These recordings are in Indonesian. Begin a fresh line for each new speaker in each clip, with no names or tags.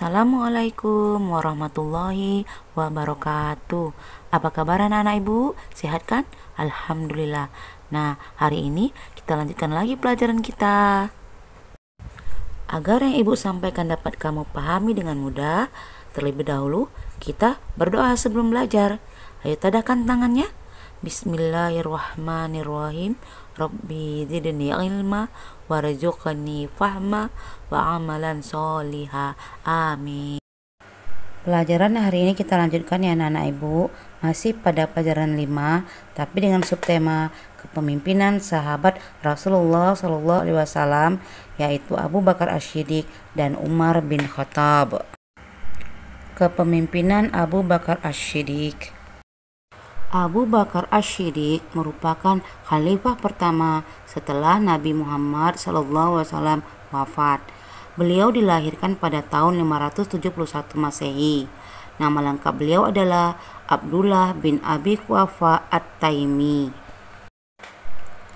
Assalamualaikum warahmatullahi wabarakatuh. Apa kabar anak-anak ibu? Sehat kan? Alhamdulillah. Nah, hari ini kita lanjutkan lagi pelajaran kita. Agar yang ibu sampaikan dapat kamu pahami dengan mudah, terlebih dahulu kita berdoa sebelum belajar. Ayo tadahkan tangannya. Bismillahirrahmanirrahim. Rabbi zidni ilma warzuqni fahma wa amalan sholiha. Amin. Pelajaran hari ini kita lanjutkan ya anak-anak ibu. Masih pada pelajaran 5, tapi dengan subtema kepemimpinan sahabat Rasulullah SAW, yaitu Abu Bakar As-Siddiq dan Umar bin Khattab. Kepemimpinan Abu Bakar As-Siddiq. Abu Bakar As-Siddiq merupakan khalifah pertama setelah Nabi Muhammad SAW wafat. Beliau dilahirkan pada tahun 571 Masehi. Nama lengkap beliau adalah Abdullah bin Abi Quhafa At-Taimi.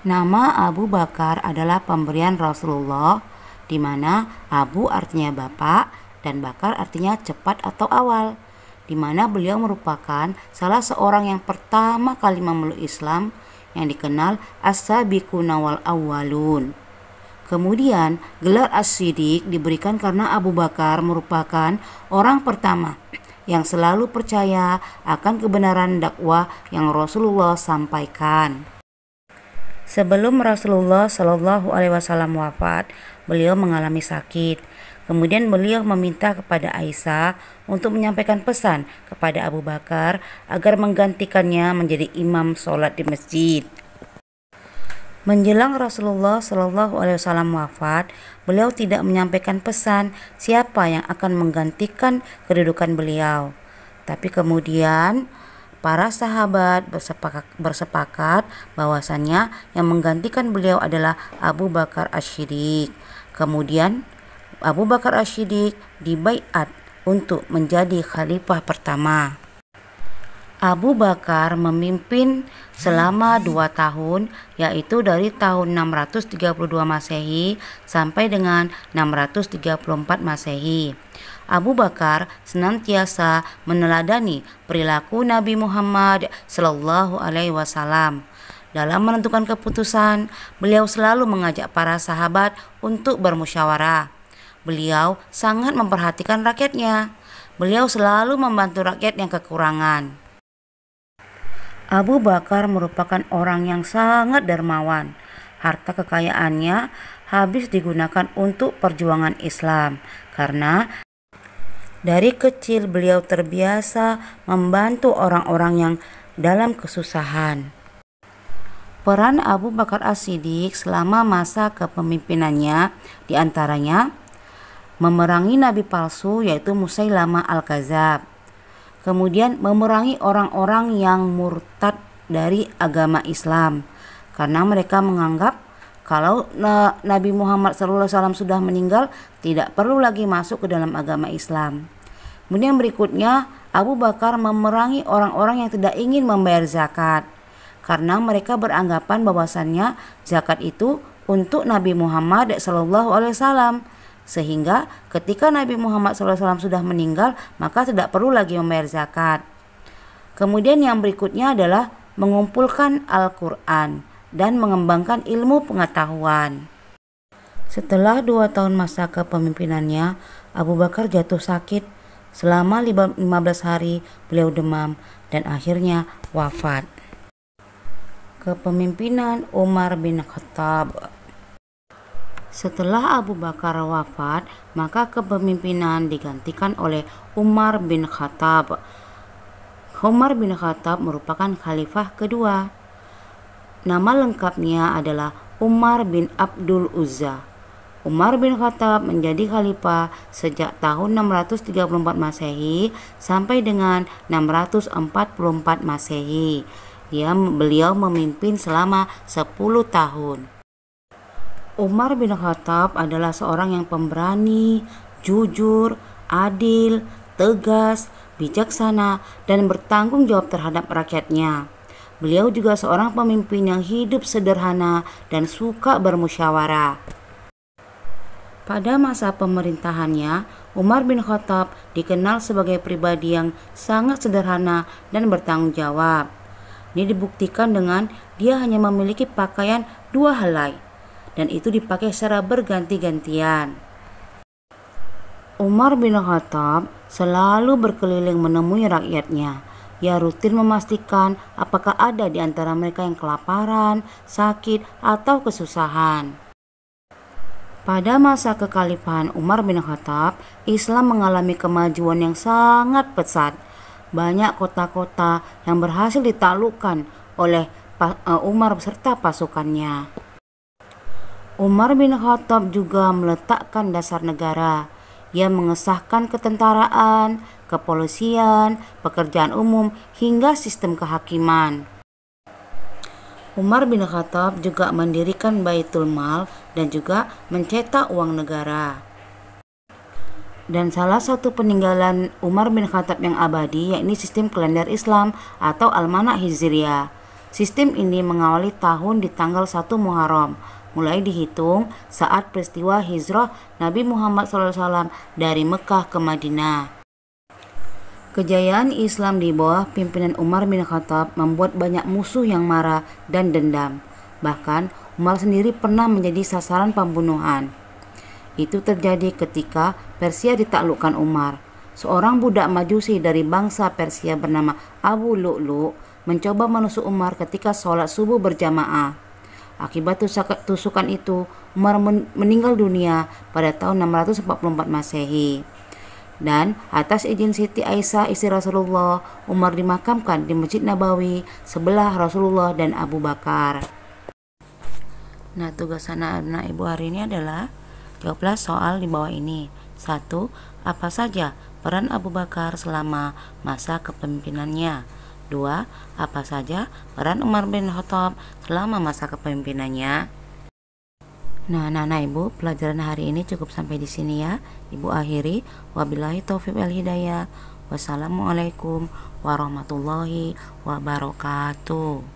Nama Abu Bakar adalah pemberian Rasulullah, di mana Abu artinya bapak dan Bakar artinya cepat atau awal, di mana beliau merupakan salah seorang yang pertama kali memeluk Islam yang dikenal as-sabiquna wal awwalun. Kemudian gelar As-Siddiq diberikan karena Abu Bakar merupakan orang pertama yang selalu percaya akan kebenaran dakwah yang Rasulullah sampaikan. Sebelum Rasulullah SAW wafat, beliau mengalami sakit. Kemudian beliau meminta kepada Aisyah untuk menyampaikan pesan kepada Abu Bakar agar menggantikannya menjadi imam sholat di masjid. Menjelang Rasulullah SAW wafat, beliau tidak menyampaikan pesan siapa yang akan menggantikan kedudukan beliau. Tapi kemudian para sahabat bersepakat bahwasannya yang menggantikan beliau adalah Abu Bakar As-Siddiq. Kemudian Abu Bakar As-Siddiq dibaiat untuk menjadi khalifah pertama. Abu Bakar memimpin selama 2 tahun, yaitu dari tahun 632 Masehi sampai dengan 634 Masehi. Abu Bakar senantiasa meneladani perilaku Nabi Muhammad SAW. Dalam menentukan keputusan, beliau selalu mengajak para sahabat untuk bermusyawarah. Beliau sangat memperhatikan rakyatnya. Beliau selalu membantu rakyat yang kekurangan. Abu Bakar merupakan orang yang sangat dermawan. Harta kekayaannya habis digunakan untuk perjuangan Islam karena dari kecil beliau terbiasa membantu orang-orang yang dalam kesusahan. Peran Abu Bakar As-Siddiq selama masa kepemimpinannya diantaranya memerangi nabi palsu yaitu Musailamah Al-Kadzab. Kemudian memerangi orang-orang yang murtad dari agama Islam karena mereka menganggap kalau Nabi Muhammad SAW sudah meninggal tidak perlu lagi masuk ke dalam agama Islam. Kemudian berikutnya Abu Bakar memerangi orang-orang yang tidak ingin membayar zakat karena mereka beranggapan bahwasannya zakat itu untuk Nabi Muhammad SAW. Sehingga ketika Nabi Muhammad SAW sudah meninggal, maka tidak perlu lagi membayar zakat. Kemudian yang berikutnya adalah mengumpulkan Al-Quran dan mengembangkan ilmu pengetahuan. Setelah 2 tahun masa kepemimpinannya, Abu Bakar jatuh sakit. Selama 15 hari beliau demam dan akhirnya wafat. Kepemimpinan Umar bin Khattab. Setelah Abu Bakar wafat, maka kepemimpinan digantikan oleh Umar bin Khattab. Umar bin Khattab merupakan khalifah kedua. Nama lengkapnya adalah Umar bin Abdul Uzza. Umar bin Khattab menjadi khalifah sejak tahun 634 Masehi sampai dengan 644 Masehi. Beliau memimpin selama 10 tahun. Umar bin Khattab adalah seorang yang pemberani, jujur, adil, tegas, bijaksana, dan bertanggung jawab terhadap rakyatnya. Beliau juga seorang pemimpin yang hidup sederhana dan suka bermusyawarah. Pada masa pemerintahannya, Umar bin Khattab dikenal sebagai pribadi yang sangat sederhana dan bertanggung jawab. Ini dibuktikan dengan dia hanya memiliki pakaian 2 helai dan itu dipakai secara berganti-gantian. Umar bin Khattab selalu berkeliling menemui rakyatnya. Ia rutin memastikan apakah ada di antara mereka yang kelaparan, sakit, atau kesusahan. Pada masa kekhalifahan Umar bin Khattab, Islam mengalami kemajuan yang sangat pesat. Banyak kota-kota yang berhasil ditaklukkan oleh Umar beserta pasukannya. Umar bin Khattab juga meletakkan dasar negara. Ia mengesahkan ketentaraan, kepolisian, pekerjaan umum, hingga sistem kehakiman. Umar bin Khattab juga mendirikan Baitul Mal dan juga mencetak uang negara. Dan salah satu peninggalan Umar bin Khattab yang abadi yakni sistem kalender Islam atau Almanak Hijriyah. Sistem ini mengawali tahun di tanggal 1 Muharram, mulai dihitung saat peristiwa hijrah Nabi Muhammad SAW dari Mekah ke Madinah. Kejayaan Islam di bawah pimpinan Umar bin Khattab membuat banyak musuh yang marah dan dendam. Bahkan Umar sendiri pernah menjadi sasaran pembunuhan. Itu terjadi ketika Persia ditaklukkan Umar. Seorang budak Majusi dari bangsa Persia bernama Abu Lu'lu' mencoba menusuk Umar ketika sholat subuh berjamaah. Akibat tusukan itu, Umar meninggal dunia pada tahun 644 Masehi. Dan atas izin Siti Aisyah istri Rasulullah, Umar dimakamkan di Masjid Nabawi sebelah Rasulullah dan Abu Bakar. Nah, tugas anak-anak ibu hari ini adalah jawablah soal di bawah ini. 1. Apa saja peran Abu Bakar selama masa kepemimpinannya? 2. Apa saja peran Umar bin Khattab selama masa kepemimpinannya? Nah, anak-anak ibu, pelajaran hari ini cukup sampai di sini ya. Ibu akhiri, wabillahi taufiq wal hidayah. Wassalamualaikum warahmatullahi wabarakatuh.